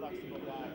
flexible guy.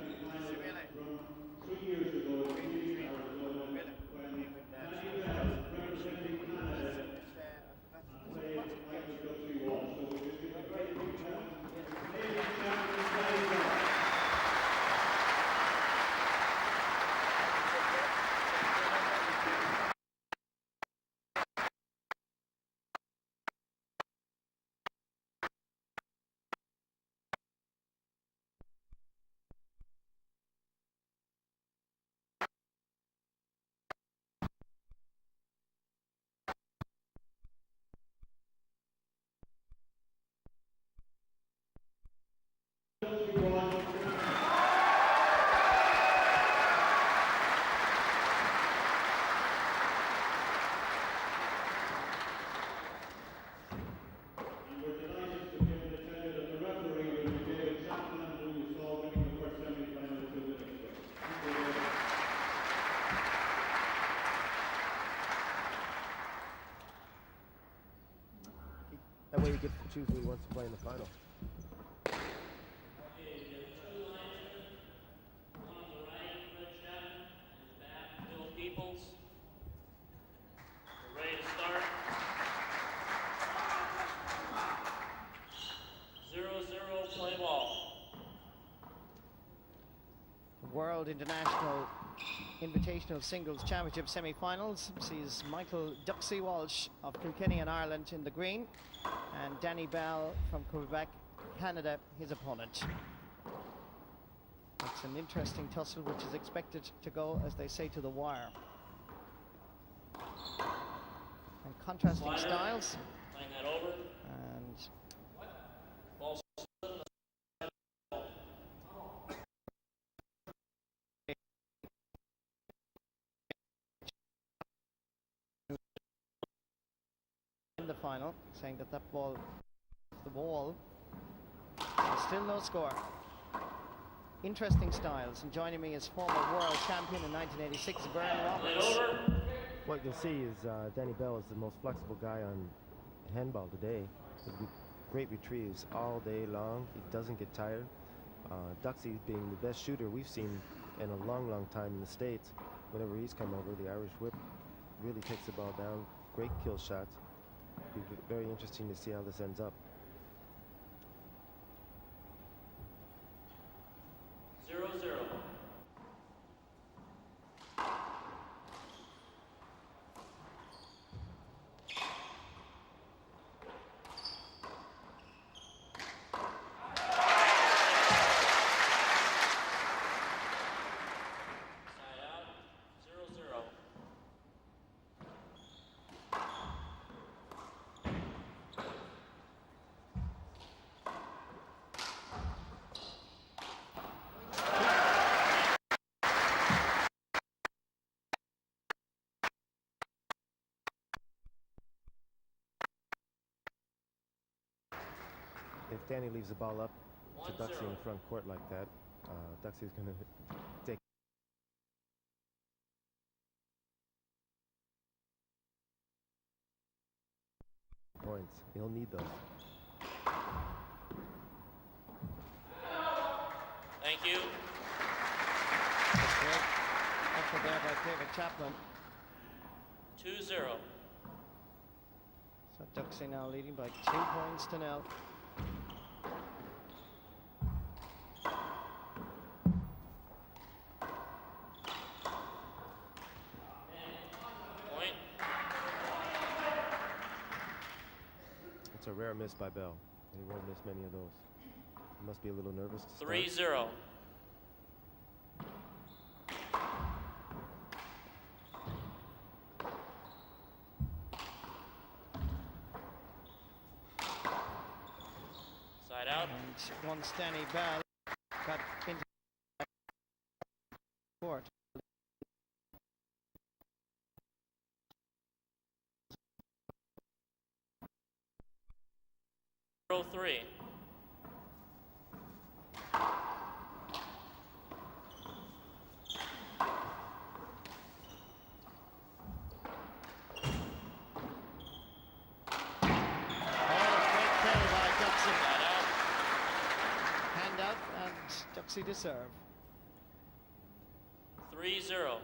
That way he gets to choose who he wants to play in the final. We're ready to start. 0-0 play ball. World International Invitational Singles Championship semi-finals sees Michael Duxie Walsh of Kilkenny in Ireland in the green, and Danny Bell from Quebec, Canada, his opponent. It's an interesting tussle which is expected to go, as they say, to the wire. And contrasting Slider, styles. playing that over. And Ball in the final, saying that ball off the wall. Still no score. Interesting styles, and joining me is former world champion in 1986, Vern Roberts. What you'll see is Danny Bell is the most flexible guy on handball today. Great retrieves all day long. He doesn't get tired. Duxie being the best shooter we've seen in a long, long time in the States. Whenever he's come over, the Irish whip really takes the ball down. Great kill shots. Be very interesting to see how this ends up. 0-0. If Danny leaves the ball up to Duxie in the front court like that, Duxie's going to take points. He'll need those. Thank you. After there by David Chapman. 2-0. So Duxie now leading by 2-0. Point. It's a rare miss by Bell. He won't miss many of those. He must be a little nervous to start. 3-0. Side out. And once Danny Bell got into court. 0-3. Duxie to serve. 3-0.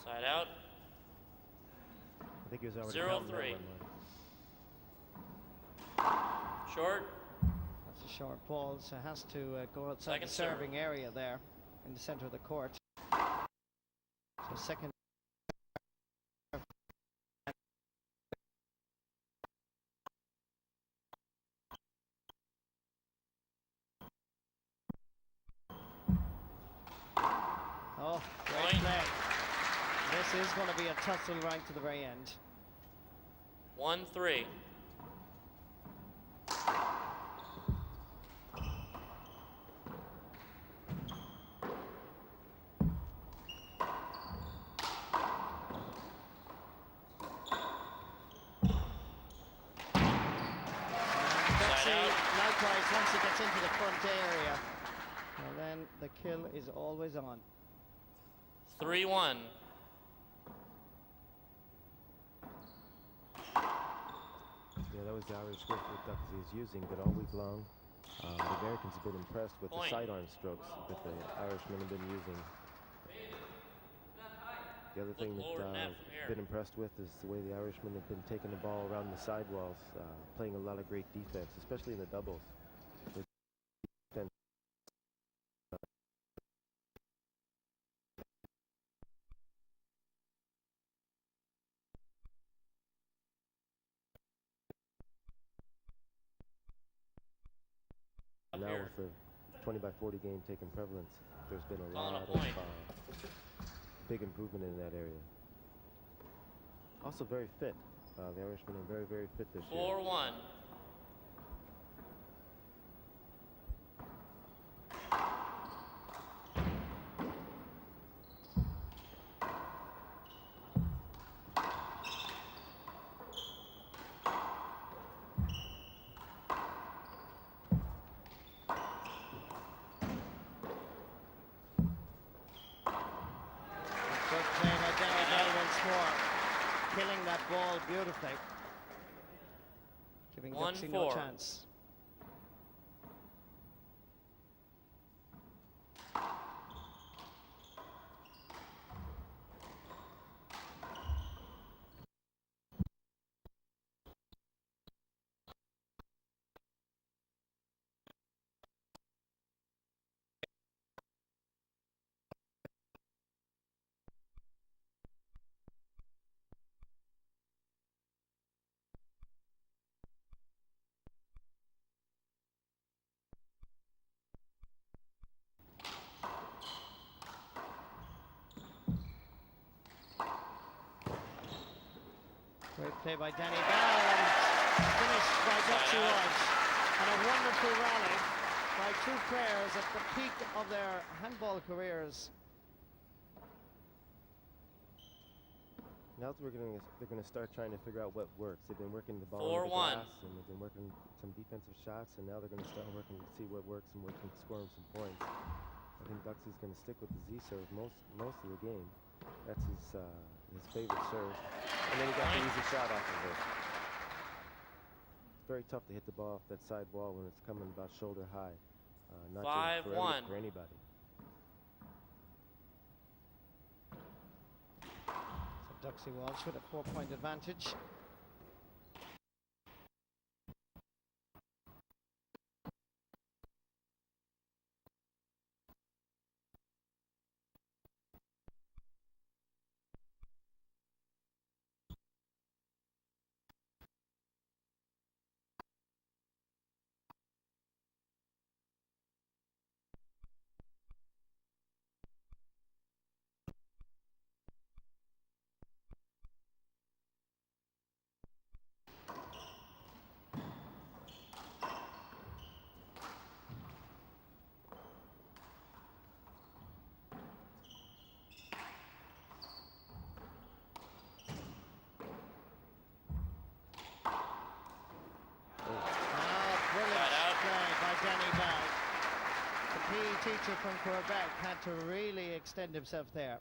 Side out. I think he was already 0-3. counting that one, Short. That's a short ball, so has to go outside Second the serve. serving area there in the center of the court. So second. Oh, great Point. play. This is going to be a tussle right to the very end. 1-3. Duxie, out. likewise, once he gets into the front area, and then the kill is always on. 3-1. Yeah, that was the Irish grip that Duxie is using, but all week long, the Americans have been impressed with Point. the sidearm strokes that the Irishmen have been using. The other thing that lower net from here. I've been impressed with is the way the Irishmen have been taking the ball around the sidewalls, playing a lot of great defense, especially in the doubles. The defense, Up now here. with the 20 by 40 game taking prevalence, there's been a Calling a lot of point. big improvement in that area. Also very fit. The Irishmen are very, very fit this year. 4-1. Good play by Danny Bell once more, killing that ball beautifully, giving Duxie no 1-4. chance. Great play by Danny Bell and finished by Duxie Walsh. And a wonderful rally by two players at the peak of their handball careers. Now that they're gonna start trying to figure out what works. They've been working the ball 4-1. into the glass, and they've been working some defensive shots, and now they're gonna start working to see what works and what can score them some points. I think Duxie's gonna stick with the Z serve most of the game. That's his favorite serve, and then he got the easy shot off of it. It's very tough to hit the ball off that side wall when it's coming about shoulder high. Not just 5-1. for anybody. So Duxie Walsh with a 4-point advantage. teacher from Quebec had to really extend himself there.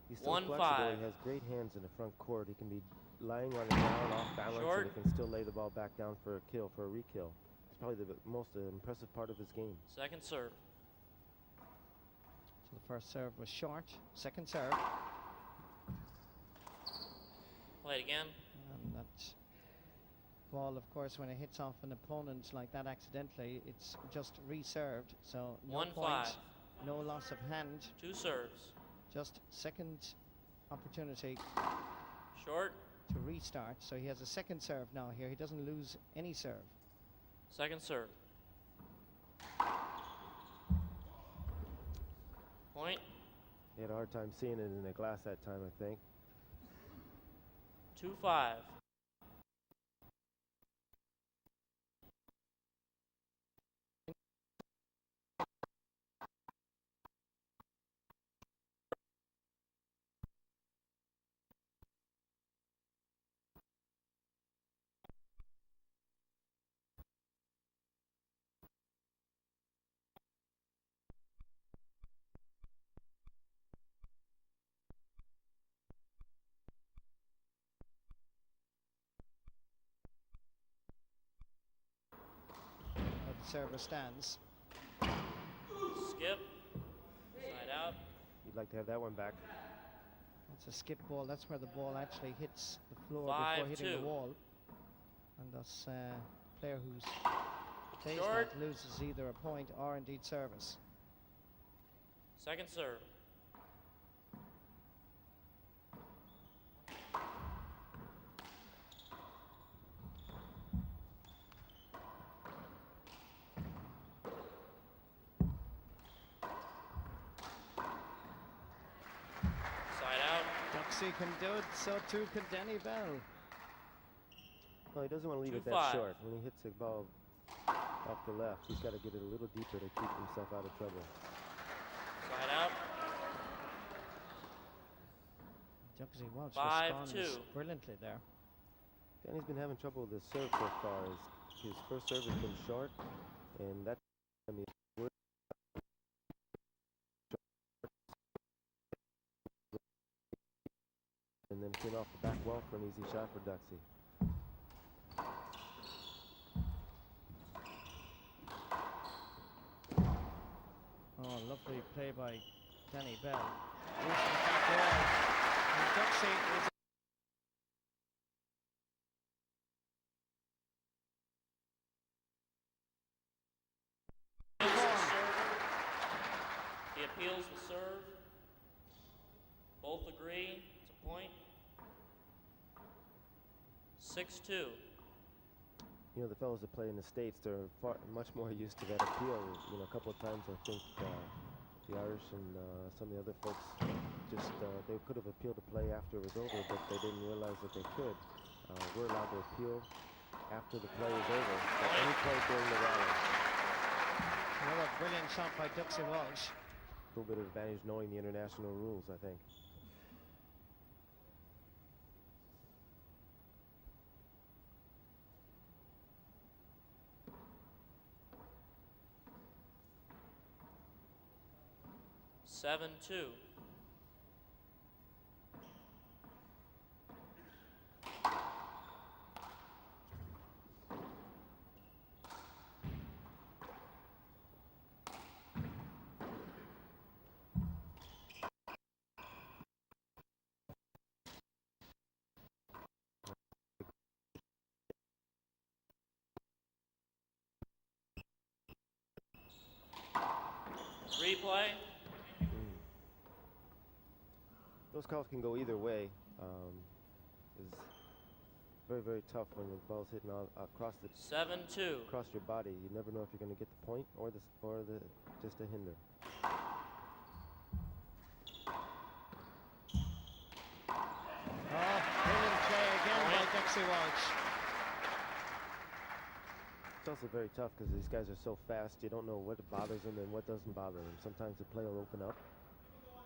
He's so 1-5. flexible. He has great hands in the front court. He can be lying on the ground off balance, Short. and he can still lay the ball back down for a kill, for a re-kill. It's probably the most impressive part of his game. Second serve. So the first serve was short. Second serve. Play it again. And that ball, of course, when it hits off an opponent like that accidentally, it's just reserved. So no 1-5. point, no loss of hand, Two serves. just second opportunity Short. to restart. So he has a second serve now here. He doesn't lose any serve. Second serve. Point. He had a hard time seeing it in the glass that time, I think. 2-5. The server stands. Skip. Side out. You'd like to have that one back. That's a skip ball. That's where the ball actually hits the floor 5-2. before hitting the wall. And thus, player who's plays Short. that loses either a point or indeed service. Second serve. Side out. Duxie can do it, so too can Danny Bell. Well, he doesn't want to leave it that 2-5. short. When he hits the ball off the left, he's got to get it a little deeper to keep himself out of trouble. Side out. Duxie Walsh 5-2. responds brilliantly there. Danny's been having trouble with his serve so far. His first serve has been short, and that time he and then came off the back well for an easy shot for Duxie. Oh, lovely play by Danny Bell. Into the back wall. And Duxie is He appeals the serve. Both agree. It's a point. 6-2. You know, the fellows that play in the States, they're much more used to that appeal. You know, a couple of times I think the Irish and some of the other folks just, they could have appealed to play after it was over, but they didn't realize that they could. We're allowed to appeal after the play is over, but any play during the rally. another brilliant shot by Duxie Walsh. A little bit of advantage knowing the international rules, I think. Seven, 2. Replay. Those calls can go either way. It's very, very tough when the ball's hitting across 7-2. across your body. You never know if you're going to get the point or just a hinder. Oh, brilliant play again by Duxie Walsh. It's also very tough because these guys are so fast. You don't know what bothers them and what doesn't bother them. Sometimes the play will open up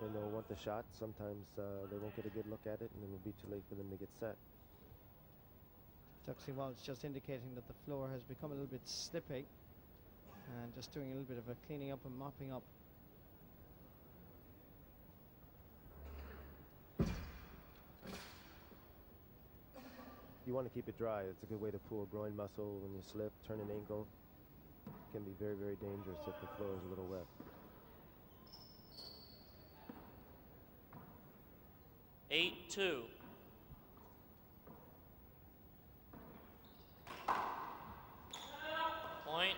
and they'll want the shot. Sometimes they won't get a good look at it and it'll be too late for them to get set. Duxie Walsh just indicating that the floor has become a little bit slippy. And just doing a little bit of a cleaning up and mopping up. You want to keep it dry. It's a good way to pull a groin muscle when you slip, turn an ankle. It can be very, very dangerous if the floor is a little wet. 8-2. Point.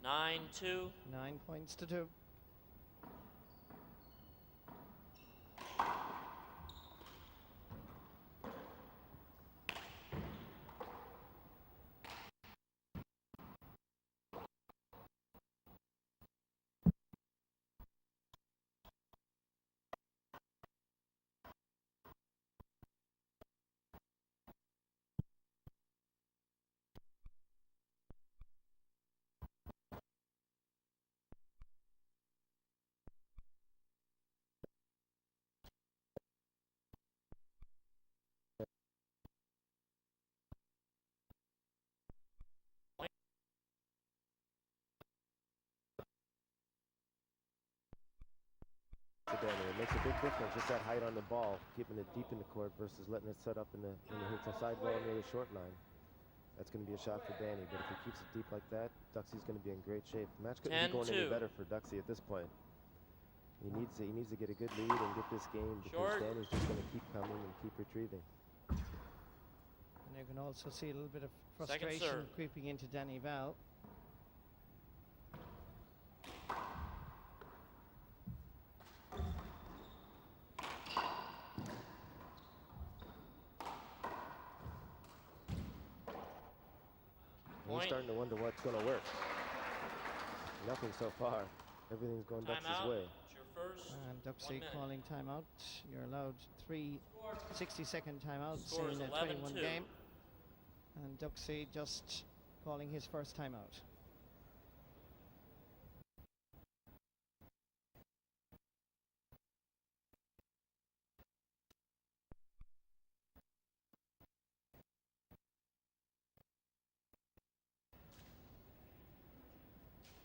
9-2. 9 points to 2. It makes a big difference, just that height on the ball, keeping it deep in the court versus letting it set up when it hits a sidewall near the short line. That's going to be a shot for Danny, but if he keeps it deep like that, Duxie's going to be in great shape. The match couldn't be going any better for Duxie at this point. He needs to get a good lead and get this game because Danny's just going to keep coming and keep retrieving. And you can also see a little bit of frustration creeping into Danny Bell. He's starting to wonder what's going to work. Nothing so far. Everything's going Duxie's way. And Duxie calling timeout. You're allowed 3 60-second timeouts in a 21 game. And Duxie just calling his first timeout.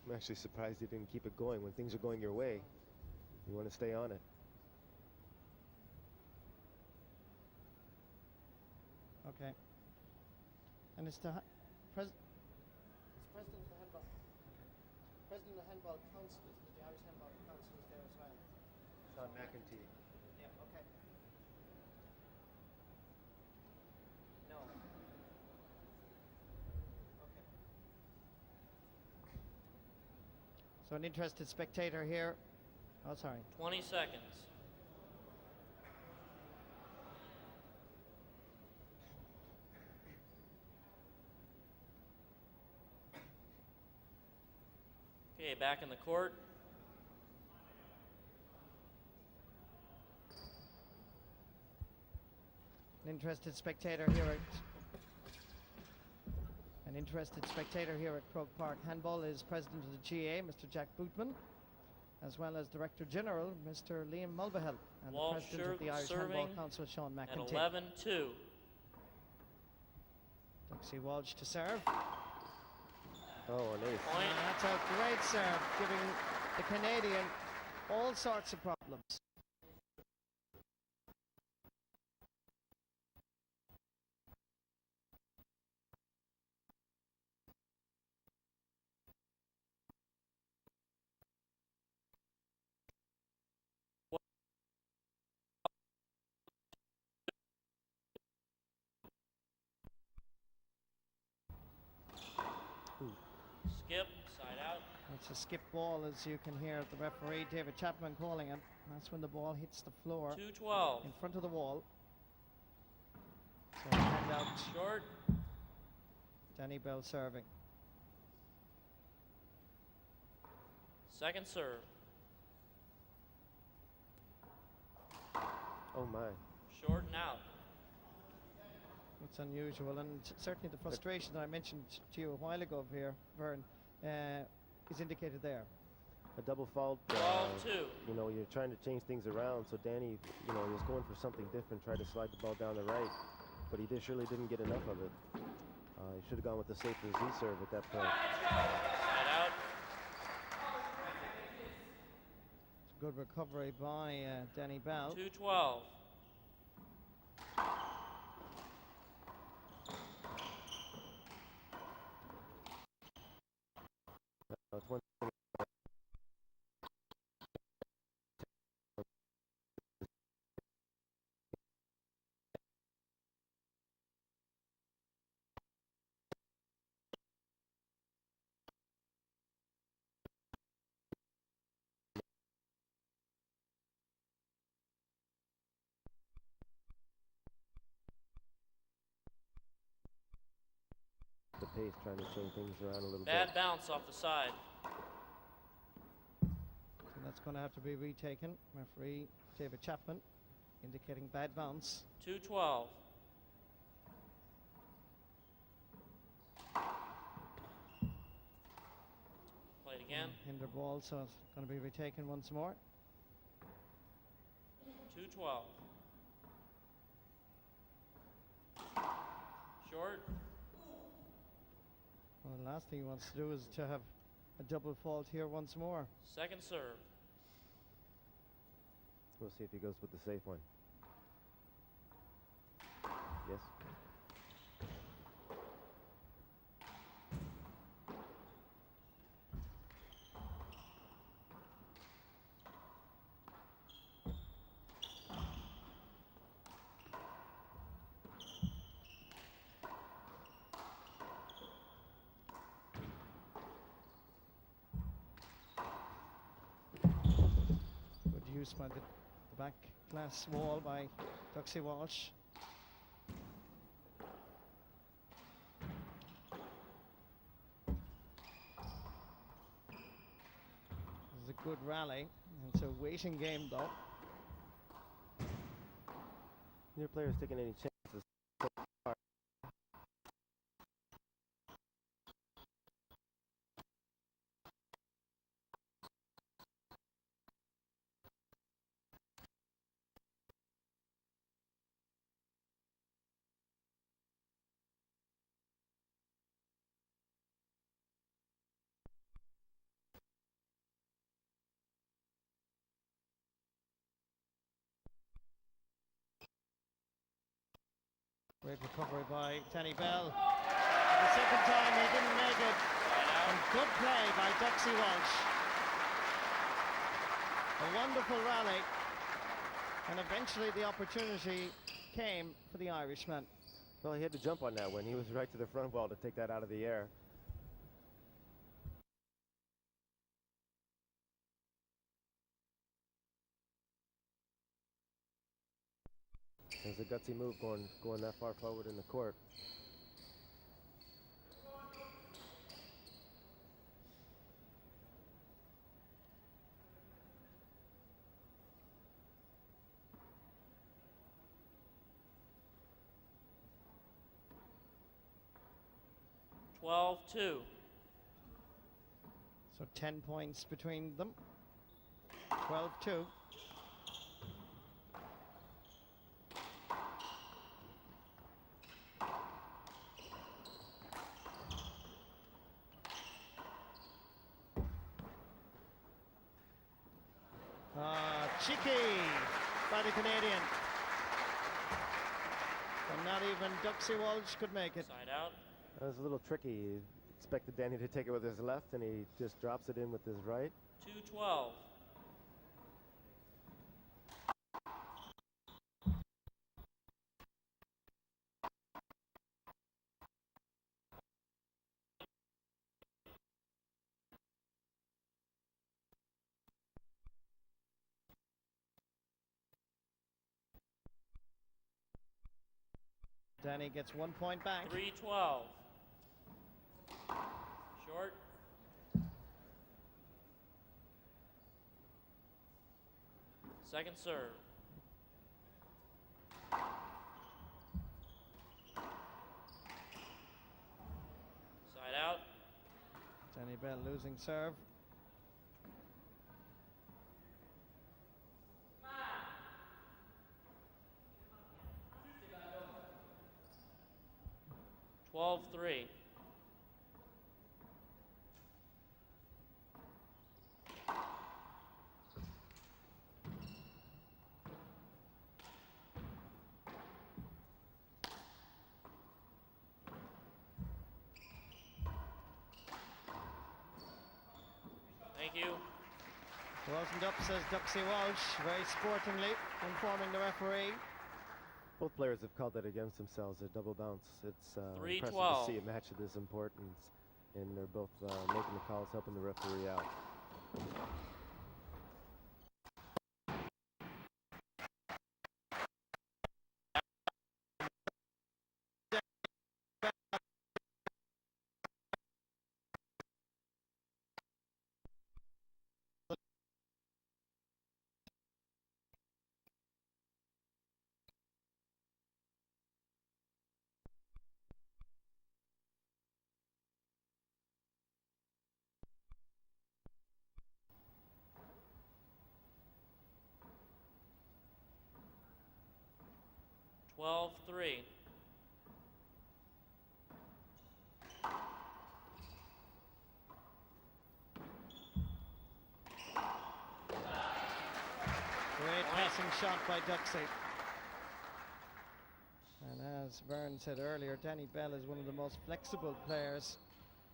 I'm actually surprised he didn't keep it going. When things are going your way, you want to stay on it. Okay. And it's the president of the handball. President of the handball council, the Irish handball council is there as well. Sean McEntee. Yeah. Okay. No. Okay. So an interested spectator here. Oh, sorry. 20 seconds. Okay, back in the court. An interested spectator here at Croke Park Handball is President of the GA, Mr. Jack Bootman, as well as Director General, Mr. Liam Mulvihill, and Walsh the President of the Irish Handball Council, Sean McEntee. At 11-2. Duxie Walsh to serve. Oh, an ace. That's a great serve, giving the Canadian all sorts of problems. Skip, side out. It's a skip ball, as you can hear the referee David Chapman calling it. That's when the ball hits the floor 2-12. in front of the wall. So hand out. Short. Danny Bell serving. Second serve. Oh my. Short and out. It's unusual, and certainly the frustration that I mentioned to you a while ago here, Vern, is indicated there. A double fault. 12-2. You know, you're trying to change things around, so Danny, you know, he was going for something different, tried to slide the ball down the right. but he surely didn't get enough of it. He should have gone with the safer Z serve at that point. Side out. Good recovery by Danny Bell. 2-12. It's one the pace, trying to change things around a little Bad bit. bounce off the side. And that's going to have to be retaken. Referee David Chapman indicating bad bounce. 2-12. Play it again. Hinder ball, so it's going to be retaken once more. 2-12. Short. Well, the last thing he wants to do is to have a double fault here once more. Second serve. We'll see if he goes with the safe one. Yes. Good use by the back glass wall by Duxie Walsh. This is a good rally. It's a waiting game though. Neither player's taking any chances. Great recovery by Danny Bell. The second time he didn't make it. And good play by Duxie Walsh. A wonderful rally. And eventually the opportunity came for the Irishman. Well, he had to jump on that one. He was right to the front wall to take that out of the air. There's a gutsy move going that far forward in the court. Twelve two. So 10 points between them. 12-2. Cheeky by the Canadian. And not even Duxie Walsh could make it. Side out. That was a little tricky. He expected Danny to take it with his left, and he just drops it in with his right. 2-12. Danny gets 1 point back. 3-12. Short. Second serve. Side out. Danny Bell losing serve. 12-3. Thank you. Wasn't up, says Duxie Walsh, very sportingly informing the referee. Both players have called that against themselves, a double bounce. It's impressive to 3-12. see a match of this importance, and they're both making the calls, helping the referee out. Twelve 3. Great passing shot by Duxie. And as Vern said earlier, Danny Bell is one of the most flexible players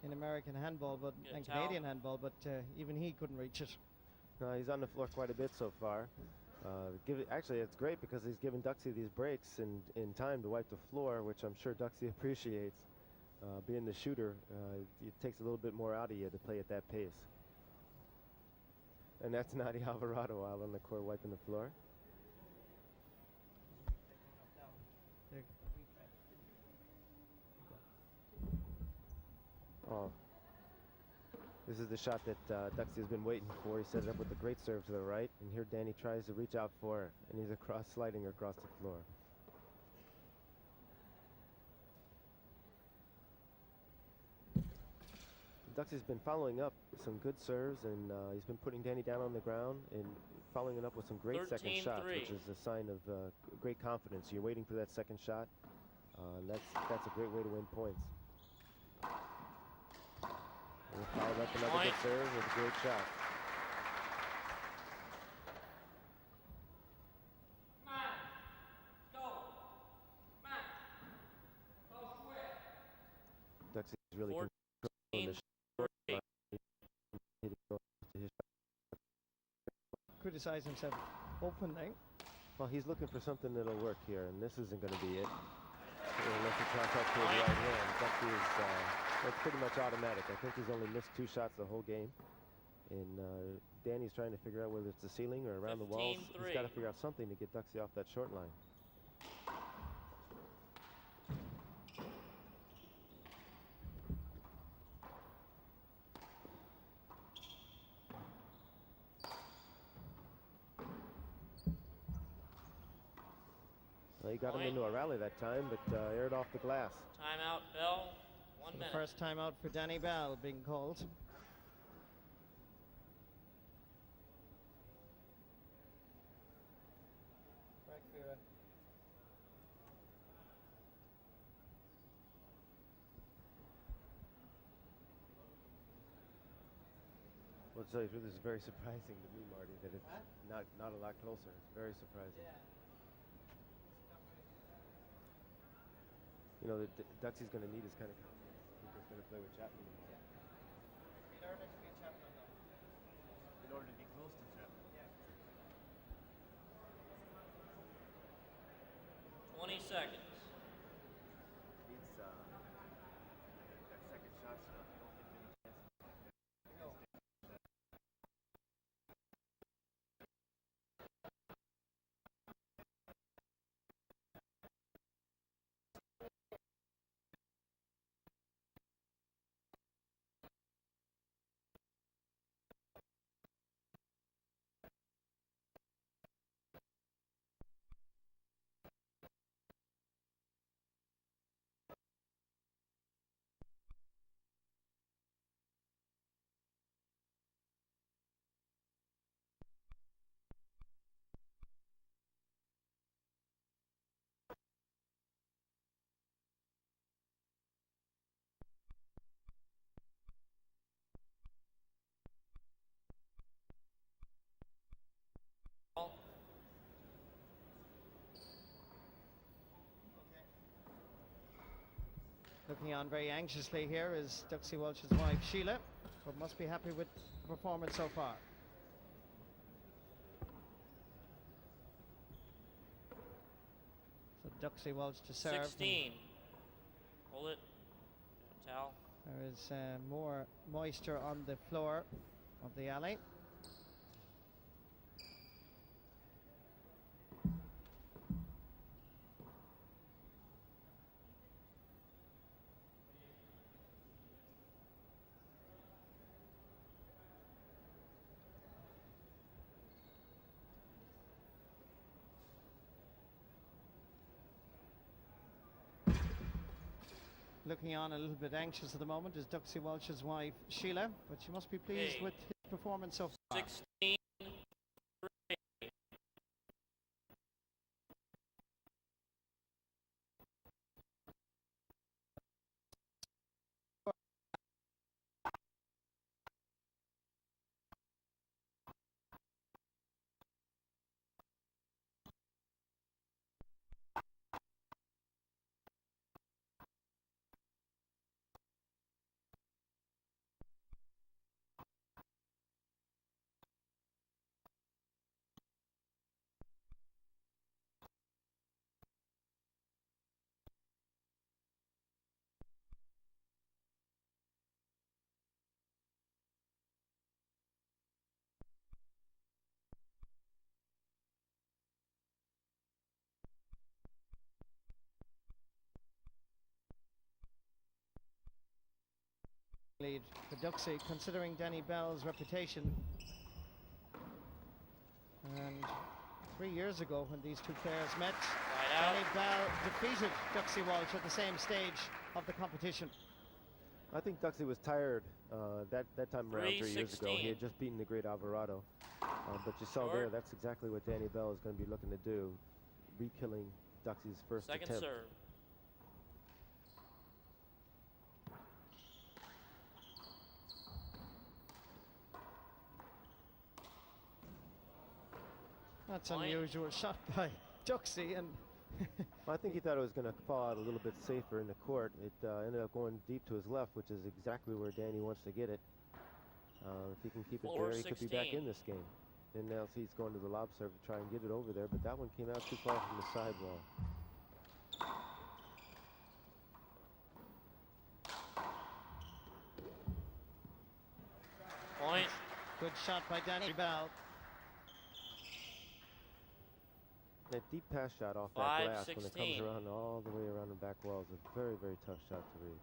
in American handball and towel. Canadian handball, but even he couldn't reach it. No, he's on the floor quite a bit so far. Actually, it's great because he's giving Duxie these breaks in time to wipe the floor, which I'm sure Duxie appreciates. Being the shooter, it takes a little bit more out of you to play at that pace. And that's Nadi Alvarado out on the court wiping the floor. Oh, this is the shot that Duxie has been waiting for. He set it up with a great serve to the right, and here Danny tries to reach out for it, and he's sliding across the floor. Duxie's been following up some good serves, and he's been putting Danny down on the ground and following it up with some great second 13-3. shots, which is a sign of great confidence. You're waiting for that second shot. That's a great way to win points. And he followed up another good serve with a great shot. Duxie's really controlling the shot. Criticize himself openly. Well, he's looking for something that'll work here, and this isn't going to be it. Unless he tries up to his right hand. Duxie is that's pretty much automatic. I think he's only missed 2 shots the whole game. And Danny's trying to figure out whether it's the ceiling or around the walls. 15-3. He's got to figure out something to get Duxie off that short line. Well, he got him into a rally that time, but aired off the glass. Timeout, Bell. 1 The minute. first time out for Danny Bell being called. Well, to tell you the truth, this is very surprising to me, Marty, that it's not a lot closer. It's very surprising. You know, Duxie's going to need his kind of confidence. He's just going to play with Chapman tomorrow. In order to be Chapman, though. In order to be close to Chapman. 20 seconds. Needs that second shot stuff. You don't get many chances. Looking on very anxiously here is Duxie Walsh's wife Sheila, but must be happy with the performance so far. So Duxie Walsh to serve. 16. Hold it. Towel. There is more moisture on the floor of the alley. Looking on a little bit anxious at the moment is Duxie Walsh's wife Sheila, but she must be pleased with his performance so far. 16. Lead for Duxie, considering Danny Bell's reputation. And 3 years ago, when these two players met, Danny Bell defeated Duxie Walsh at the same stage of the competition. I think Duxie was tired that time around 3 years ago. He had just beaten the great Alvarado. But you saw there, that's exactly what Danny Bell is going to be looking to do, re-killing Duxie's first attempt. Second serve. That's an unusual shot by Duxie, and well, I think he thought it was going to fall out a little bit safer in the court. It ended up going deep to his left, which is exactly where Danny wants to get it. If he can keep it there, he could be back in this game. And now he's going to the lob serve to try and get it over there, but that one came out too far from the sidewall. Point. Good shot by Danny Bell. That deep pass shot off that glass when it comes around all the way around the back wall is a very, very tough shot to read.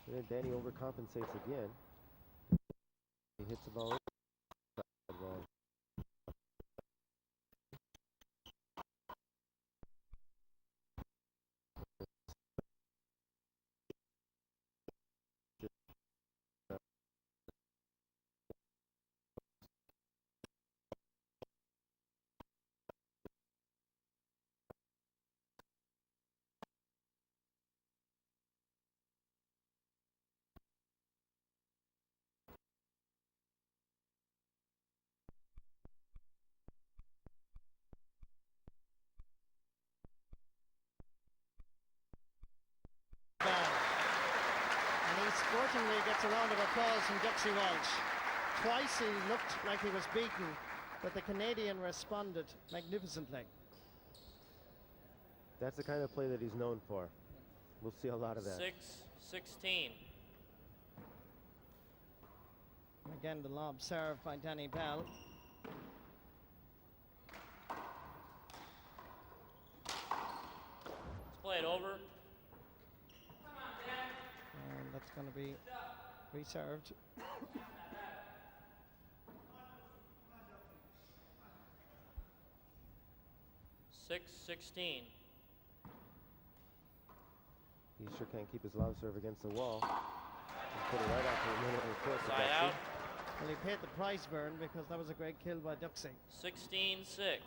And then Danny overcompensates again. He hits the ball over the sidewall. Sportingly gets a round of applause from Duxie Walsh. Twice he looked like he was beaten, but the Canadian responded magnificently. That's the kind of play that he's known for. We'll see a lot of that. 6-16. Again, the lob serve by Danny Bell. Let's play it over. And that's going to be reserved. 6-16. He sure can't keep his lob serve against the wall. He's put it right out to the middle of the court. Side out. Well, he paid the price, Vern, because that was a great kill by Duxie. 16-6.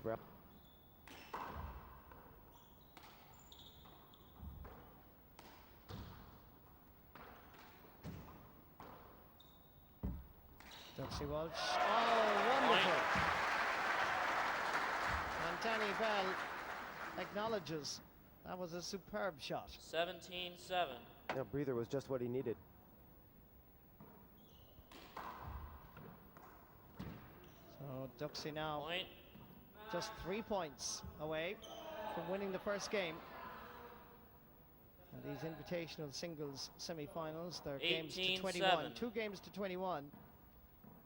for Duxie Walsh. Oh, wonderful. And Danny Bell acknowledges that was a superb shot. 17-7. Yeah, breather was just what he needed. So Duxie now Point. just 3 points away from winning the first game. And these invitational singles semi-finals, they're games to 21, 18-7. 2 games to 21.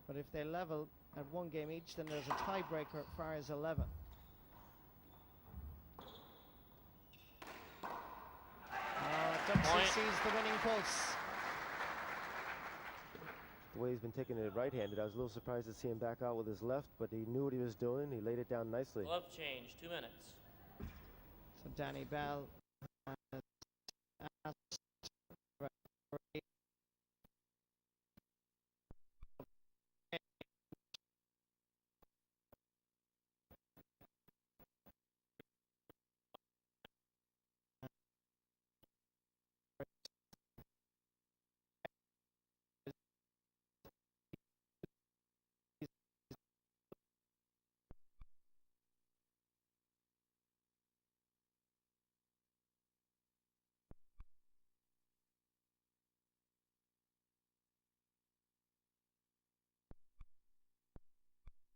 But if they level at 1 game each, then there's a tiebreaker as far as 11. Duxie Point. sees the winning pulse. The way he's been taking it right-handed, I was a little surprised to see him back out with his left, but he knew what he was doing. He laid it down nicely. Glove change, 2 minutes. So Danny Bell has asked the referee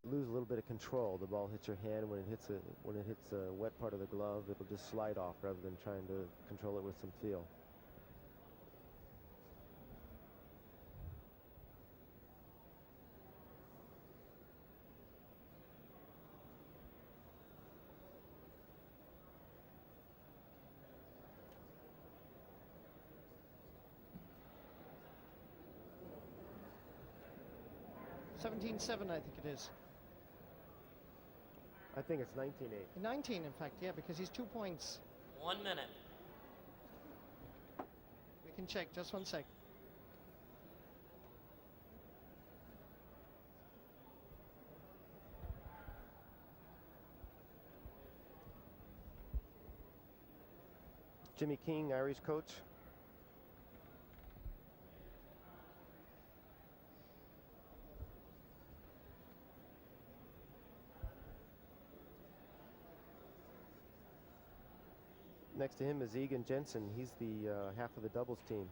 Lose a little bit of control. The ball hits your hand when it hits a wet part of the glove. It'll just slide off rather than trying to control it with some feel. – 17-7, I think it is. I think it's 19-8. 19, in fact, yeah, because he's 2 points. 1 minute. We can check, just 1 sec. Jimmy King, Irish coach. Next to him is Egan Jensen. He's the half of the doubles team.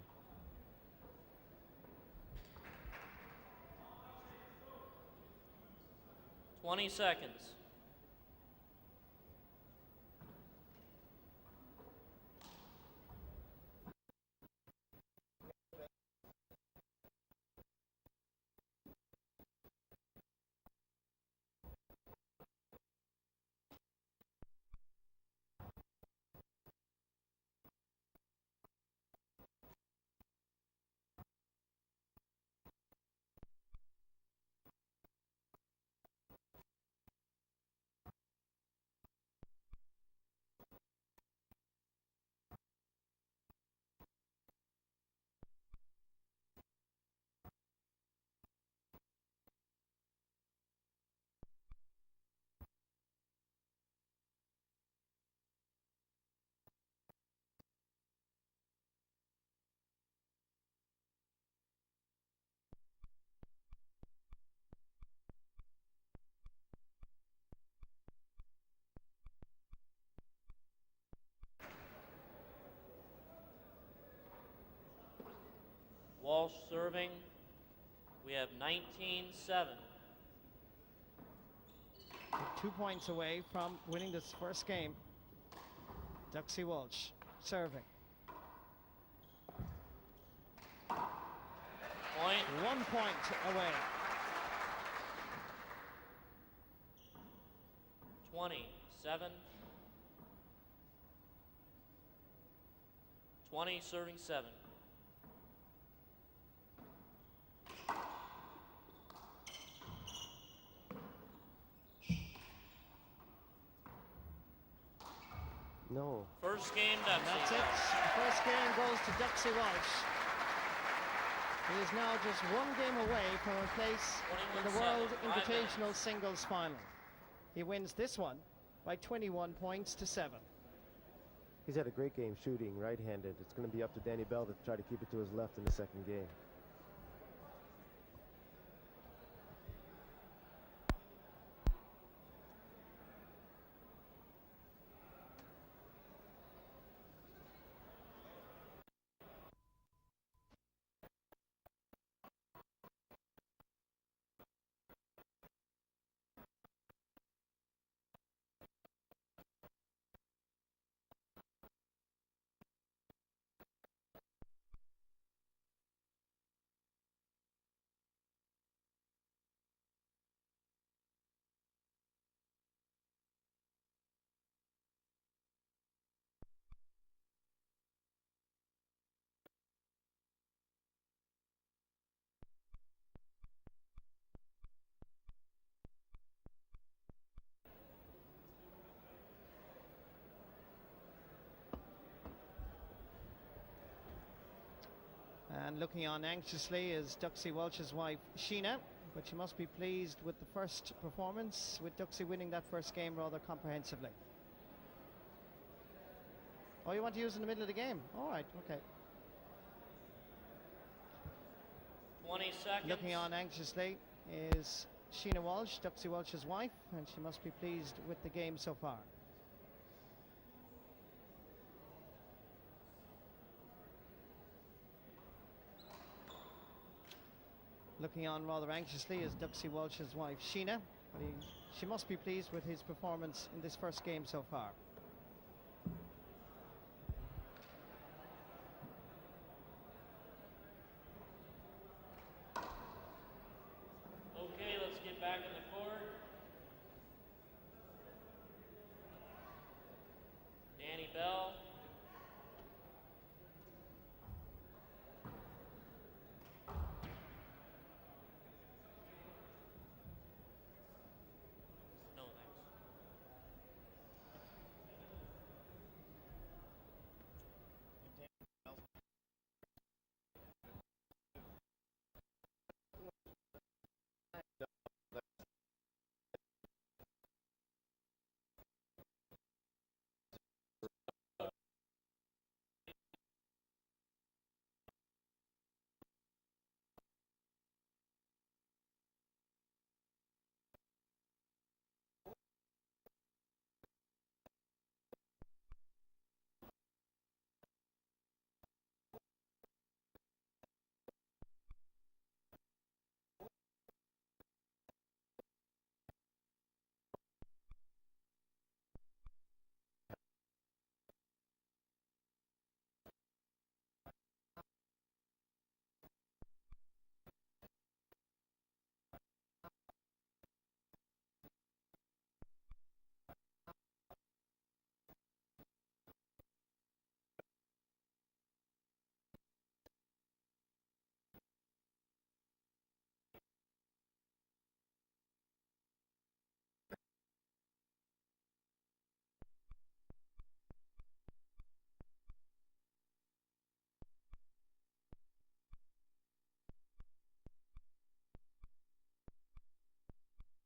Twenty seconds. Walsh serving. We have 19-7. 2 points away from winning this first game. Duxie Walsh serving. Point. 1 point away. 27. 20 serving 7. No. First game, And that's Duxie. it. The first game goes to Duxie Walsh. He is now just 1 game away from a place in the 21-7, World 5 minutes. Invitational Singles Final. He wins this one by 21 points to 7. He's had a great game shooting right-handed. It's going to be up to Danny Bell to try to keep it to his left in the second game. And looking on anxiously is Duxie Walsh's wife, Sheena, but she must be pleased with the first performance, with Duxie winning that first game rather comprehensively. Oh, you want to use in the middle of the game? All right, okay. 20 seconds. Looking on anxiously is Sheena Walsh, Duxie Walsh's wife, and she must be pleased with the game so far. Looking on rather anxiously is Duxie Walsh's wife, Sheena. But she must be pleased with his performance in this first game so far. Okay, let's get back in the court. Danny Bell. No, thanks.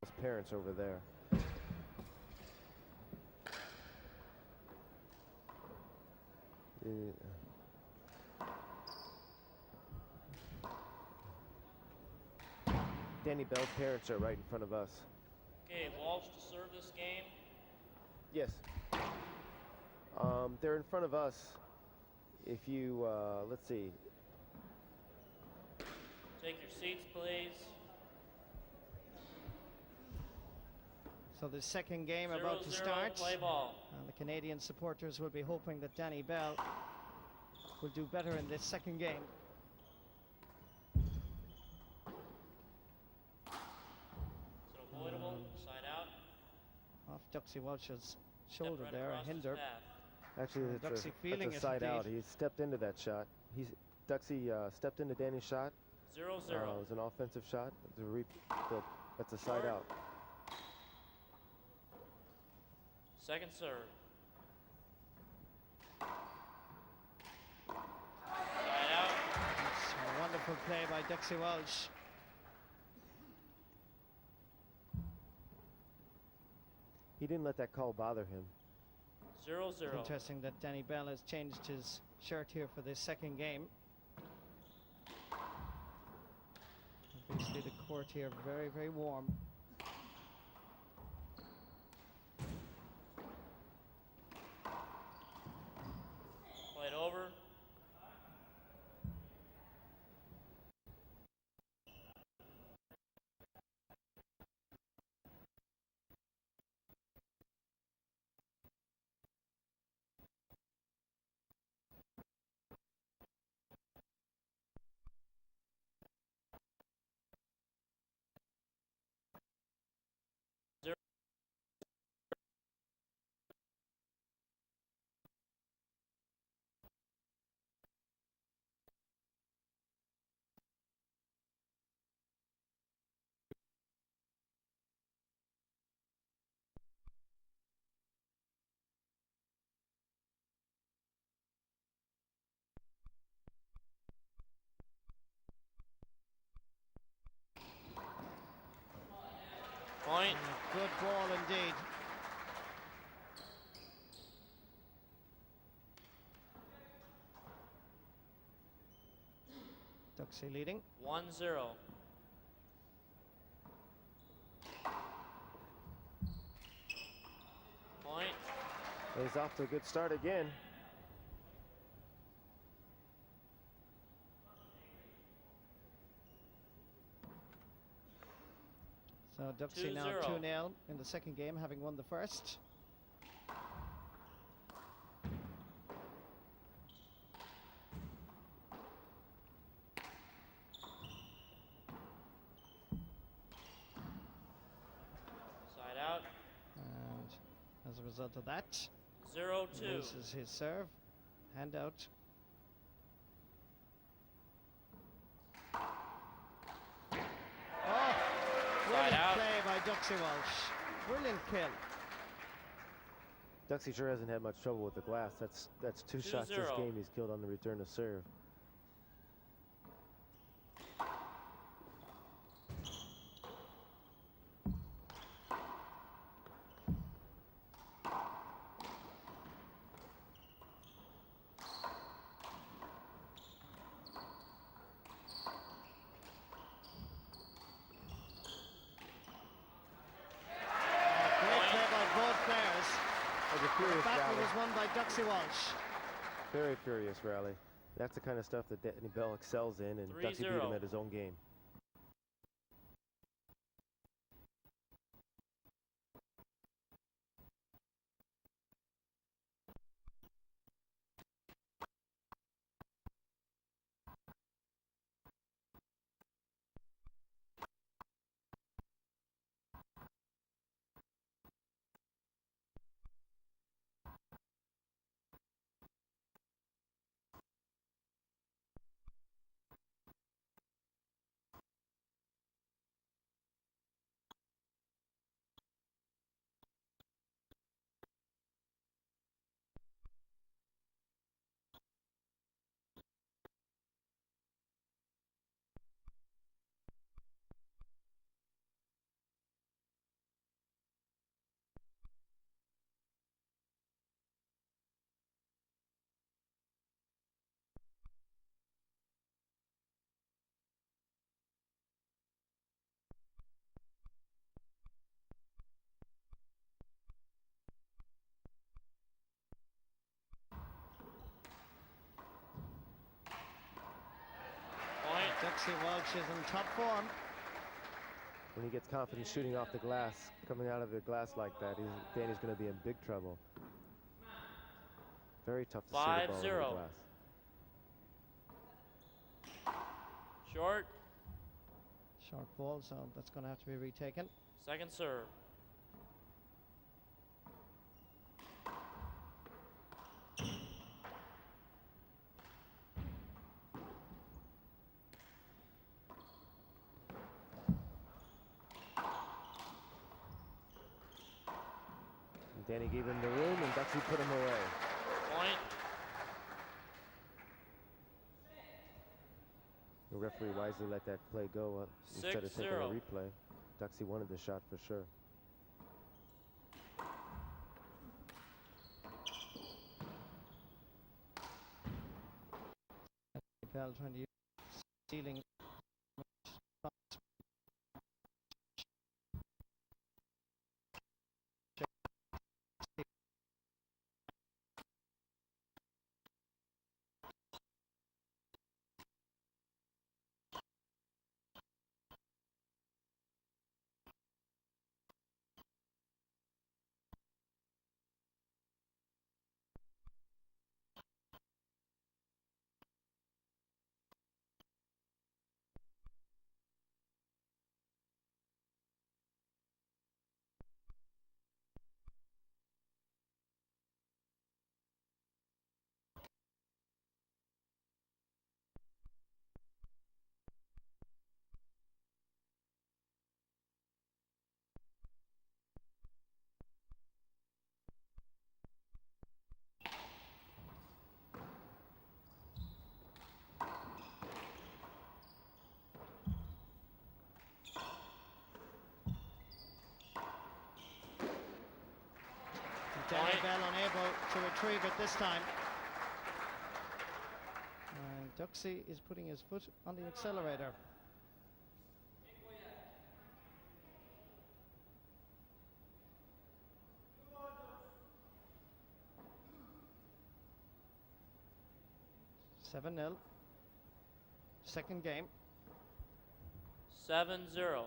His parents over there. Danny Bell's parents are right in front of us. Okay, Walsh to serve this game. Yes. They're in front of us. If you, let's see. Take your seats, please. So the second game 0-0, about to start. play ball. And the Canadian supporters will be hoping that Danny Bell will do better in this second game. Is it avoidable? Side out. Off Duxie Walsh's Step shoulder right there, a across his hinder. path. Actually, Duxie feeling that's it a side out. indeed. He stepped into that shot. Duxie stepped into Danny's shot. 0-0. It was an offensive shot. That's a side out. Second serve. Side out. It's a wonderful play by Duxie Walsh. He didn't let that call bother him. 0-0. Interesting that Danny Bell has changed his shirt here for this second game. Obviously the court here very, very warm. Played over. Point. Good ball indeed. Duxie leading. 1-0. Point. He's off to a good start again. So Duxie now 2-0. 2-0 in the second game, having won the first. Side out. And as a result of that, 0-2. loses his serve. Hand out. Oh, brilliant out. play by Duxie Walsh. Brilliant kill. Duxie sure hasn't had much trouble with the glass. That's two shots this 2-0. game he's killed on the return to serve. Great play by both players. It was a The furious battle rally. was won by Duxie Walsh. Very furious rally. That's the kind of stuff that Danny Bell excels in, and Duxie beat 3-0. him at his own game. Point. Duxie Walsh is in top form. When he gets confident shooting off the glass, coming out of the glass like that, Danny's going to be in big trouble. Very tough to see the ball over the 5-0. glass. Short. Short ball, so that's going to have to be retaken. Second serve. And Danny gave him the room, and Duxie put him away. Point. The referee wisely let that play go instead of taking a 6-0. replay. Duxie wanted the shot for sure. Bell trying to use stealing. Danny Bell unable to retrieve it this time. And Duxie is putting his foot on the accelerator. (7-0). Second game. 7-0.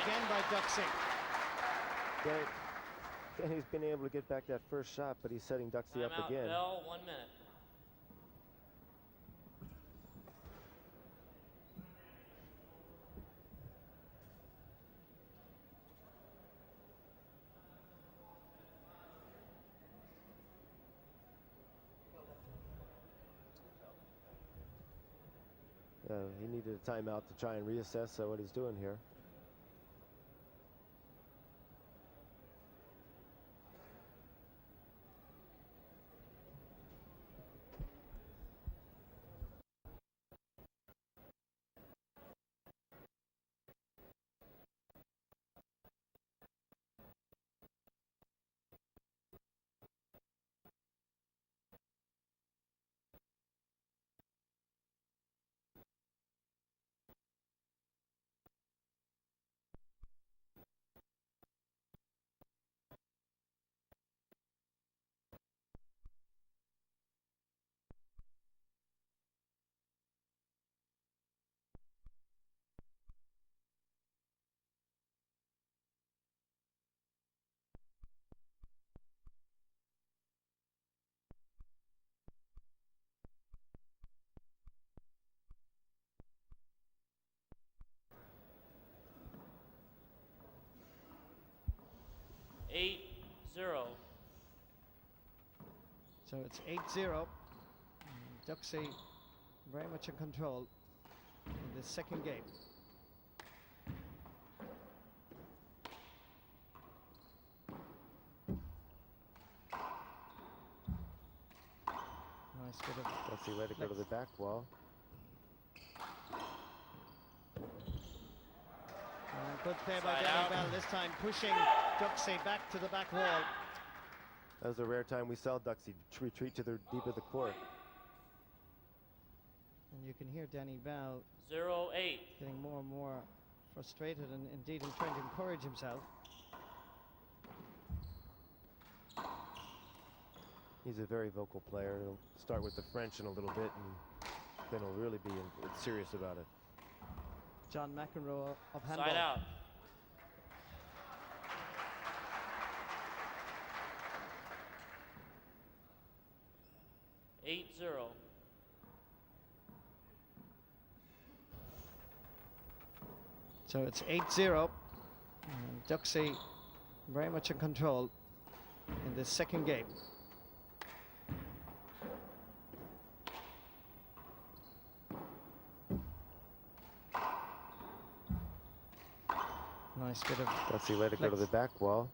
Again by Duxie. Danny's been able to get back that first shot, but he's setting Duxie up Timeout, again. Bell, 1 minute. He needed a timeout to try and reassess what he's doing here. Eight, 0. So it's 8-0. Duxie very much in control in the second game. Nice bit of Duxie let it go to the back wall. Good play by Side Danny out. Bell, this time pushing Duxie back to the back wall. That was a rare time we saw Duxie retreat to the deep of the court. And you can hear Danny Bell 0-8. getting more and more frustrated and indeed trying to encourage himself. He's a very vocal player. He'll start with the French in a little bit, and then he'll really be serious about it. John McEnroe of handball. Side out. Eight, 0. So it's 8-0. And Duxie very much in control in this second game. Nice bit of Duxie let it go to the back wall.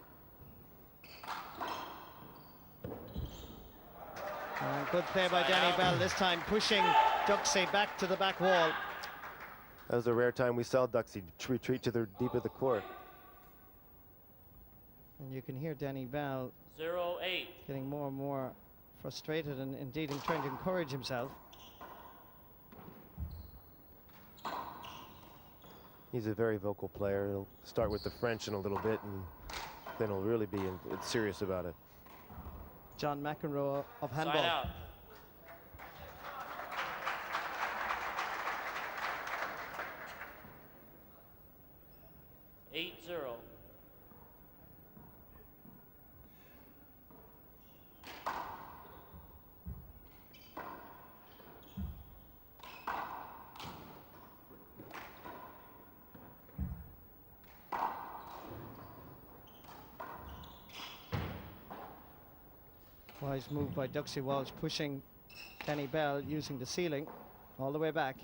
good play by Side Danny out. Bell, this time pushing Duxie back to the back wall. That was a rare time we saw Duxie retreat to the deep of the court. And you can hear Danny Bell 0-8. getting more and more frustrated and indeed in trying to encourage himself. He's a very vocal player. He'll start with the French in a little bit, and then he'll really be serious about it. John McEnroe of Side handball. out. Eight, 0. Wise move by Duxie Walsh, pushing Danny Bell using the ceiling all the way back.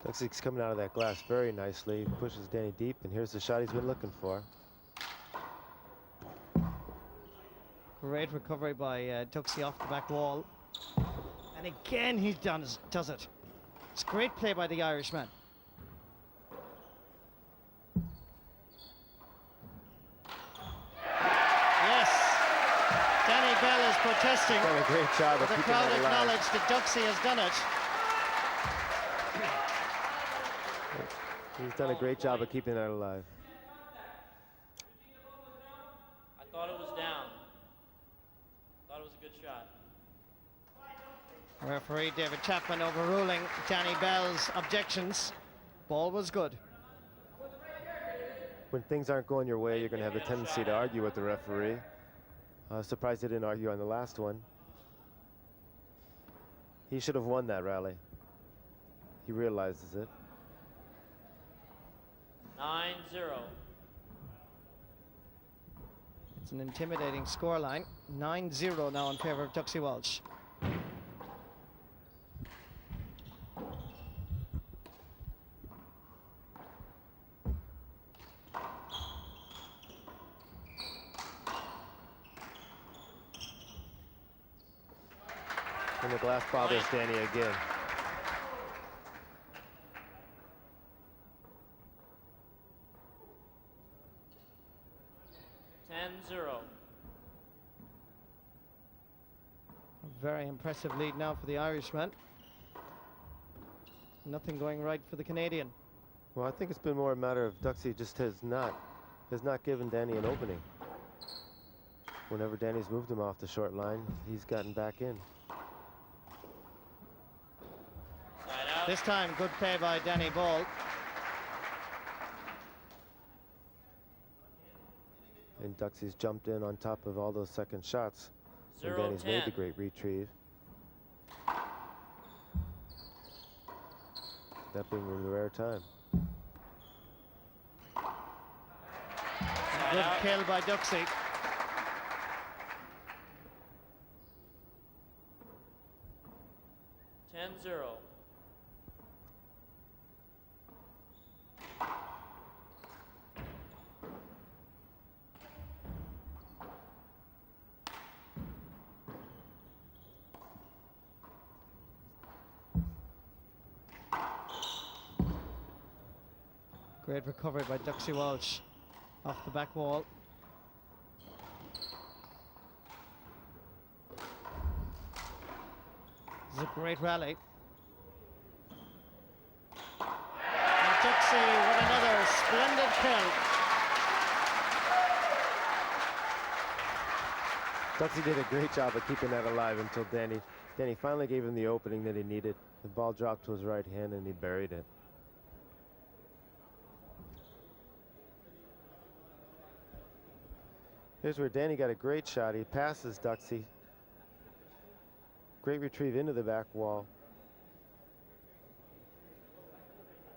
Duxie's coming out of that glass very nicely. Pushes Danny deep, and here's the shot he's been looking for. Great recovery by Duxie off the back wall. And again he does it. It's great play by the Irishman. Yes, Danny Bell is protesting. Done a great job of The keeping crowd that alive. acknowledge that Duxie has done it. He's done a great job of keeping that alive. I thought it was down. Thought it was a good shot. Referee David Chapman overruling Danny Bell's objections. Ball was good. When things aren't going your way, you're going to have a tendency to argue with the referee. Surprised he didn't argue on the last one. He should have won that rally. He realizes it. 9-0. It's an intimidating scoreline. 9-0 now in favor of Duxie Walsh. And the glass bothers Danny again. A very impressive lead now for the Irishman. Nothing going right for the Canadian. Well, I think it's been more a matter of Duxie just has not given Danny an opening. Whenever Danny's moved him off the short line, he's gotten back in. Side out. This time, good play by Danny Ball. And Duxie's jumped in on top of all those second shots. And Danny's made the 0-10. great retrieve. That being a rare time. Side Good out. kill by Duxie. Ten, 0. Great recovery by Duxie Walsh off the back wall. This is a great rally. And Duxie with another splendid kill. Duxie did a great job of keeping that alive until Danny finally gave him the opening that he needed. The ball dropped to his right hand and he buried it. Here's where Danny got a great shot. He passes Duxie. Great retrieve into the back wall.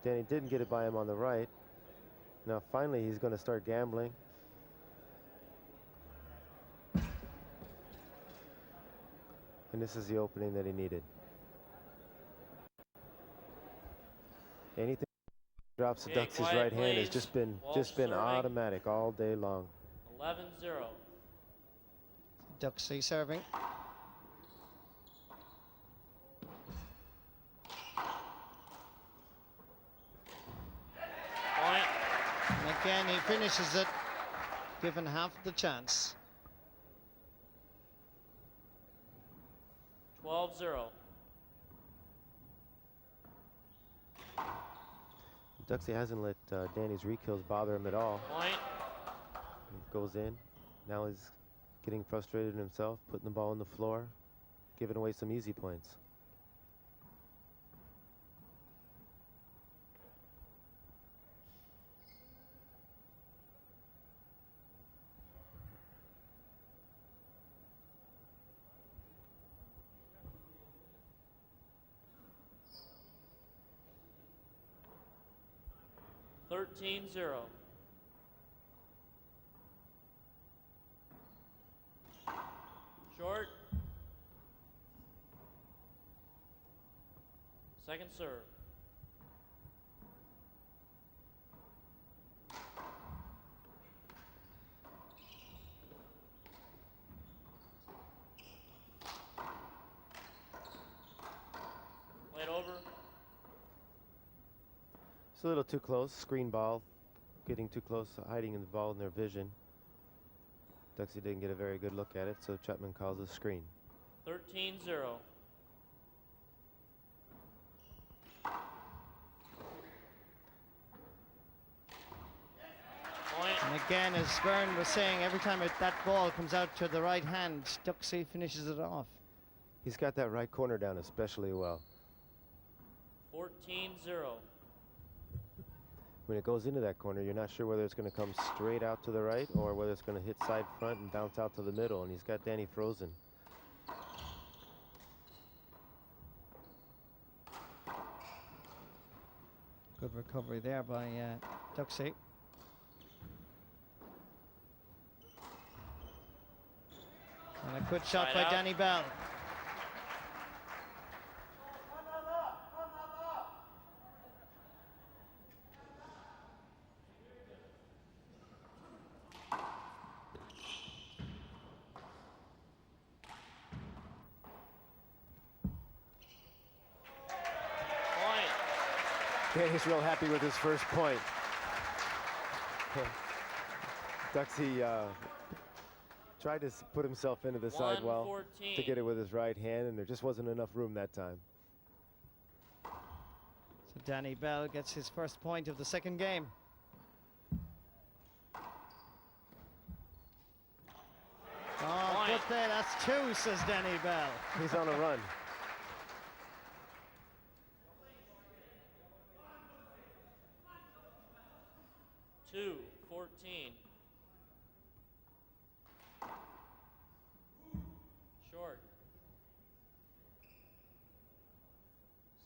Danny didn't get it by him on the right. Now finally he's going to start gambling. And this is the opening that he needed. Anything drops to Okay, Duxie's quiet, right hand has please. just been Walsh serving. automatic all day long. 11-0. Duxie serving. again, he finishes it, given half the chance. 12-0. Duxie hasn't let Danny's re-kills bother him at all. Point. He goes in. Now he's getting frustrated himself, putting the ball on the floor, giving away some easy points. $13-0. Short. Second serve. Played over. It's a little too close. Screen ball, getting too close, hiding the ball in their vision. Duxie didn't get a very good look at it, so Chapman calls a screen. 13-0. Point. And again, as Vern was saying, every time that ball comes out to the right hand, Duxie finishes it off. He's got that right corner down especially well. 14-0. When it goes into that corner, you're not sure whether it's going to come straight out to the right or whether it's going to hit side front and bounce out to the middle, and he's got Danny frozen. Good recovery there by Duxie. And a good shot Side by out. Danny Bell. Point. Danny's real happy with his first point. Duxie tried to put himself into the sidewall to 114. get it with his right hand, and there just wasn't enough room that time. So Danny Bell gets his first point of the second game. Oh, Point. good play. That's two, says Danny Bell. He's on a run. Two, 14. Short.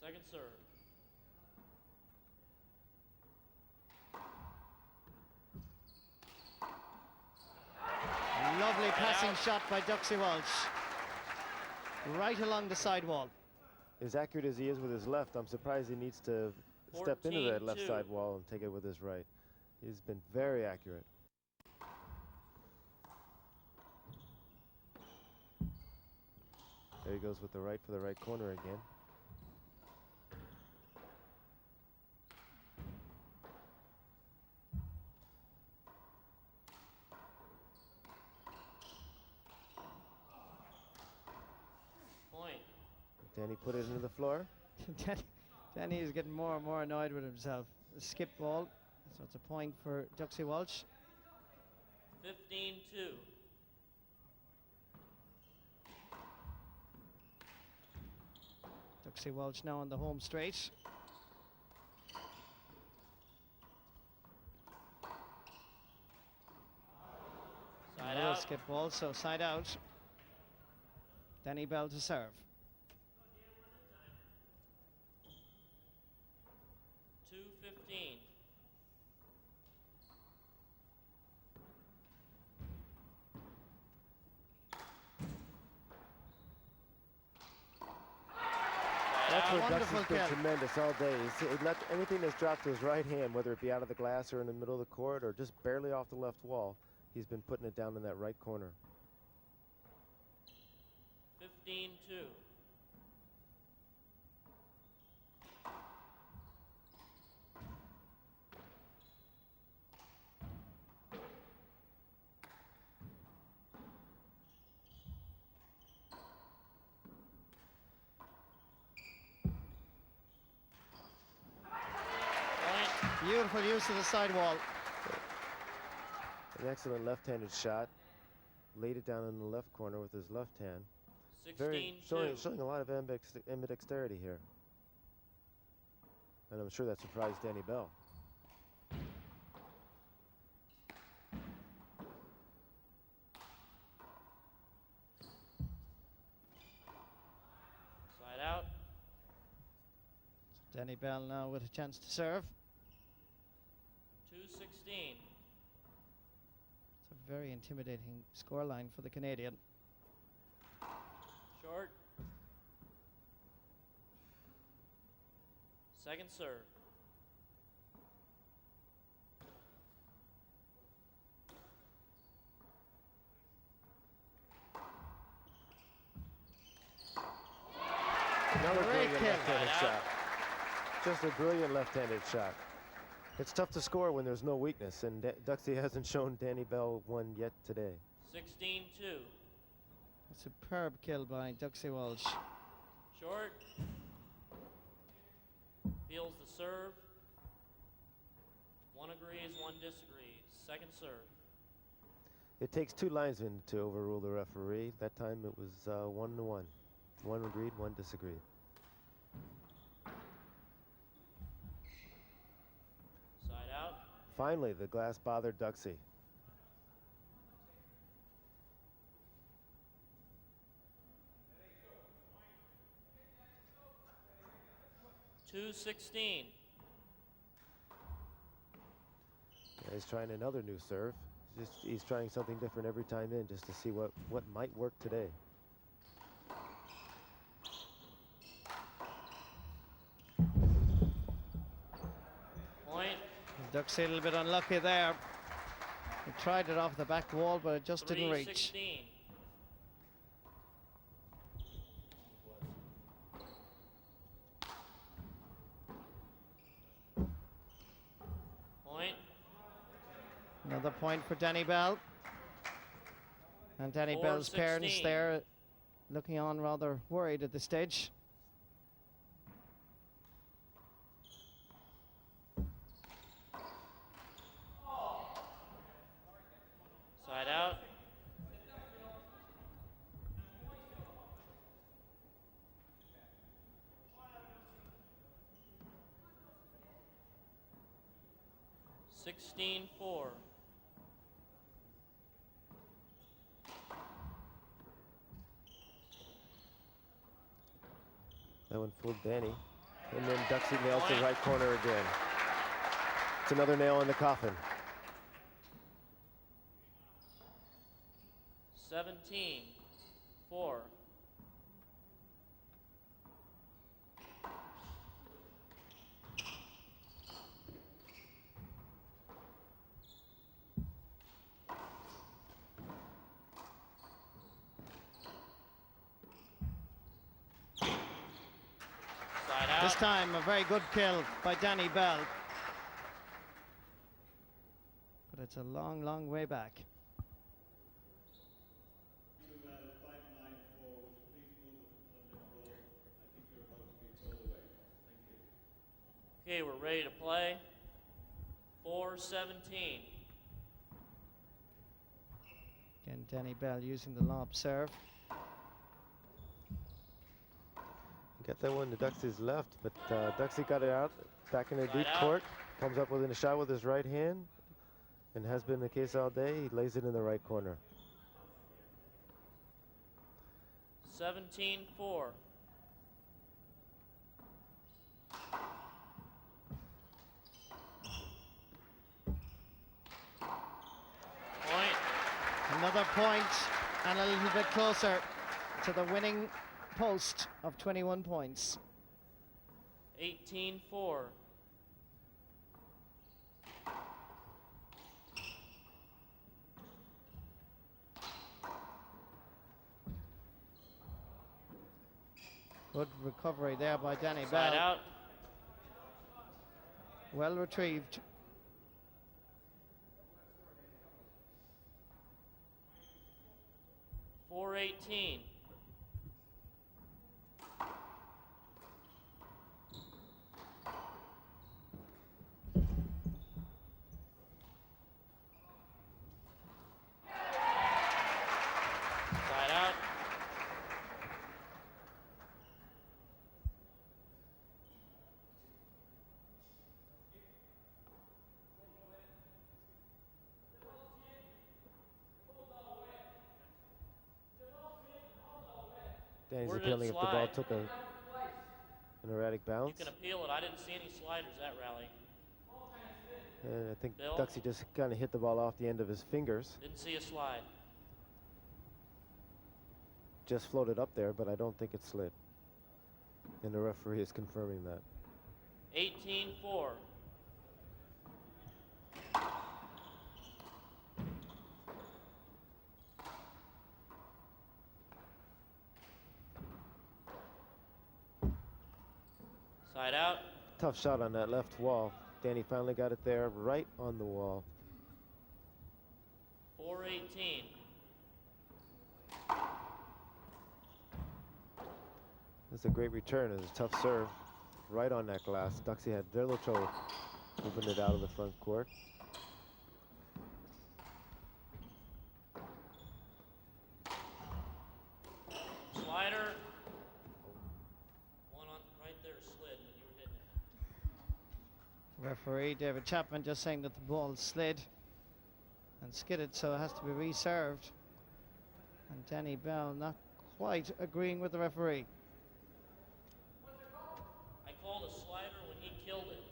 Second serve. Lovely passing out. shot by Duxie Walsh. Right along the sidewall. As accurate as he is with his left, I'm surprised he needs to step into that left 14-2. side wall and take it with his right. He's been very accurate. There he goes with the right for the right corner again. Point. Danny put it into the floor. Danny is getting more and more annoyed with himself. A skip ball, so it's a point for Duxie Walsh. 15-2. Duxie Walsh now on the home straight. Side Another out. skip ball, so side out. Danny Bell to serve. 2-15. That's out. where Wonderful Duxie's been kill. tremendous all day. He let anything that's dropped to his right hand, whether it be out of the glass or in the middle of the court or just barely off the left wall, he's been putting it down in that right corner. 15-2. Beautiful use of the sidewall. An excellent left-handed shot. Laid it down in the left corner with his left hand. 16-2. Showing a lot of ambidexterity here. And I'm sure that surprised Danny Bell. Side out. Danny Bell now with a chance to serve. 2-16. It's a very intimidating scoreline for the Canadian. Short. Second serve. Another Great brilliant kick. left-handed Side shot. out. Just a brilliant left-handed shot. It's tough to score when there's no weakness, and Duxie hasn't shown Danny Bell one yet today. 16-2. A superb kill by Duxie Walsh. Short. Feels the serve. One agrees, one disagrees. Second serve. It takes two linesmen to overrule the referee. That time it was 1-1. One agreed, one disagreed. Side out. Finally, the glass bothered Duxie. 2-16. He's trying another new serve. He's trying something different every time in, just to see what might work today. Point. Duxie a little bit unlucky there. He tried it off the back wall, but it just didn't reach. 3-16. Point. Another point for Danny Bell. And Danny Bell's parents 4-16. there looking on rather worried at this stage. Side out. (16-4). That one fooled Danny. And then Duxie nails the right corner again. It's another nail in the coffin. 17-4. Side out. This time a very good kill by Danny Bell. But it's a long, long way back. Okay, we're ready to play. 4-17. Again, Danny Bell using the lob serve. Got that one to Duxie's left, but Duxie got it out back in the Side deep out. court. Comes up within a shot with his right hand, and has been the case all day. He lays it in the right corner. 17-4. Point. Another point and a little bit closer to the winning post of 21 points. 18-4. Good recovery there by Danny Side Bell. out. Well retrieved. Four 18. Danny's Where did it appealing if the ball slide? took an erratic You bounce. can appeal it. I didn't see any sliders that rally. And I think Bill? Duxie just kind of hit the ball off the end of his fingers. Didn't see a slide. Just floated up there, but I don't think it slid. And the referee is confirming that. 18-4. Side out. Tough shot on that left wall. Danny finally got it there, right on the wall. 4-18. It's a great return. It's a tough serve, right on that glass. Duxie had very little trouble moving it out of the front court. Slider. One on right there slid when you were hitting it. Referee David Chapman just saying that the ball slid and skidded, so it has to be reserved. And Danny Bell not quite agreeing with the referee. I called a slider when he killed it.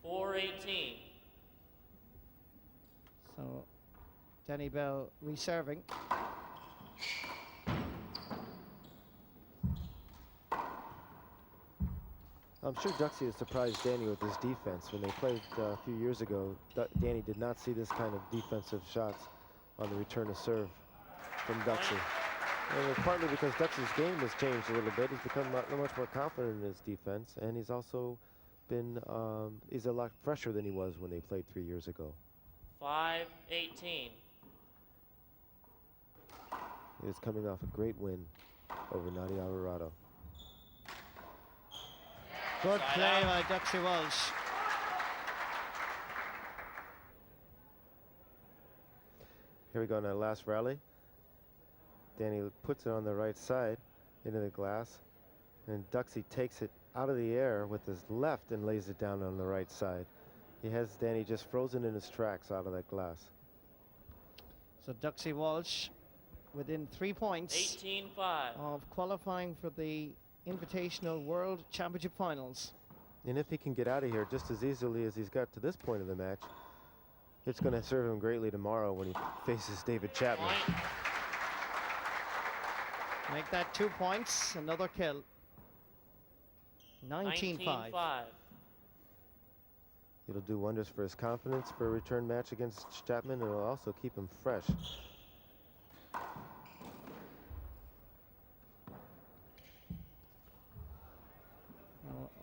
4-18. So Danny Bell reserving. I'm sure Duxie has surprised Danny with his defense. When they played a few years ago, Danny did not see this kind of defensive shots on the return of serve from Duxie. And partly because Duxie's game has changed a little bit. He's become much more confident in his defense, and he's also been, he's a lot fresher than he was when they played 3 years ago. 5-18. He is coming off a great win over Nadia Alvarado. Good Side play out. by Duxie Walsh. Here we go in that last rally. Danny puts it on the right side into the glass, and Duxie takes it out of the air with his left and lays it down on the right side. He has Danny just frozen in his tracks out of that glass. So Duxie Walsh within 3 points 18-5. of qualifying for the Invitational World Championship Finals. And if he can get out of here just as easily as he's got to this point of the match, it's going to serve him greatly tomorrow when he faces David Chapman. Point. Make that 2 points, another kill. 19-5. 19-5. It'll do wonders for his confidence for a return match against Chapman, and it'll also keep him fresh.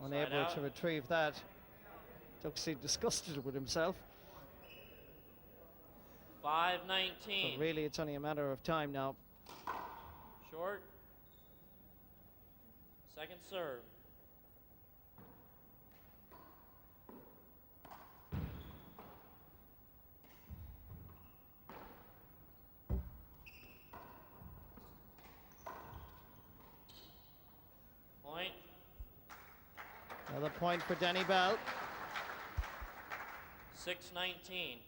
Unable out. to retrieve that. Duxie disgusted with himself. 5-19. But really, it's only a matter of time now. Short. Second serve. Point. Another point for Danny Bell. 6-19.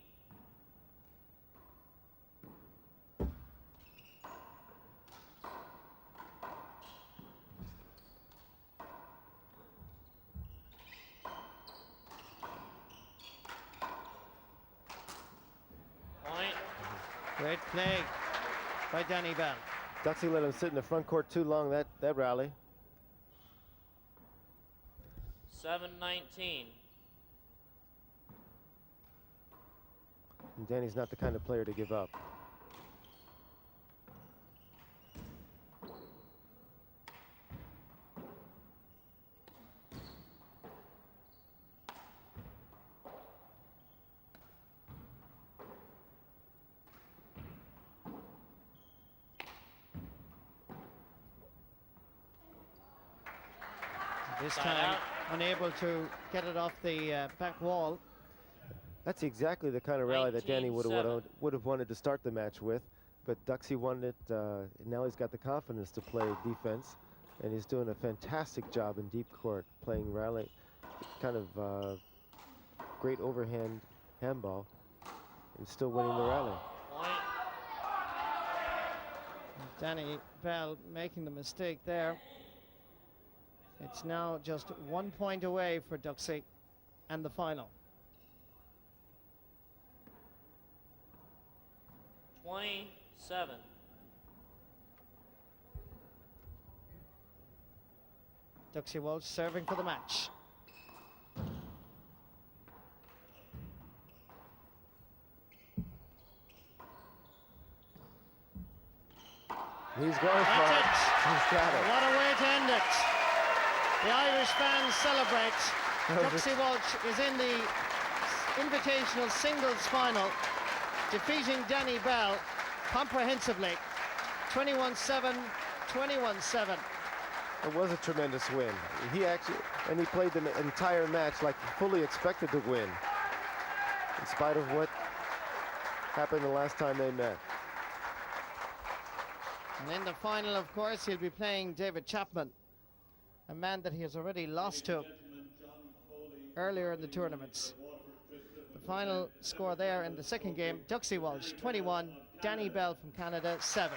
Point. Great play by Danny Bell. Duxie let him sit in the front court too long that rally. 7-19. And Danny's not the kind of player to give up. This Side time out. unable to get it off the back wall. That's exactly the kind of rally that Danny would 19-7. have wanted to start the match with, but Duxie won it. Now he's got the confidence to play defense, and he's doing a fantastic job in deep court, playing rally, kind of great overhand handball, and still winning the rally. Point. Danny Bell making the mistake there. It's now just 1 point away for Duxie and the final. 27. Duxie Walsh serving for the match. He's going for That's it. it. He's got it. What a way to end it. The Irish fans celebrate. That was Duxie Walsh is in the invitational singles final, defeating Danny Bell comprehensively. 21-7, 21-7. It was a tremendous win. He played the entire match like he fully expected to win, in spite of what happened the last time they met. And in the final, of course, he'll be playing David Chapman, a man that he has already lost to earlier in the tournaments. The final score there in the second game, Duxie Walsh 21, Danny Bell from Canada 7.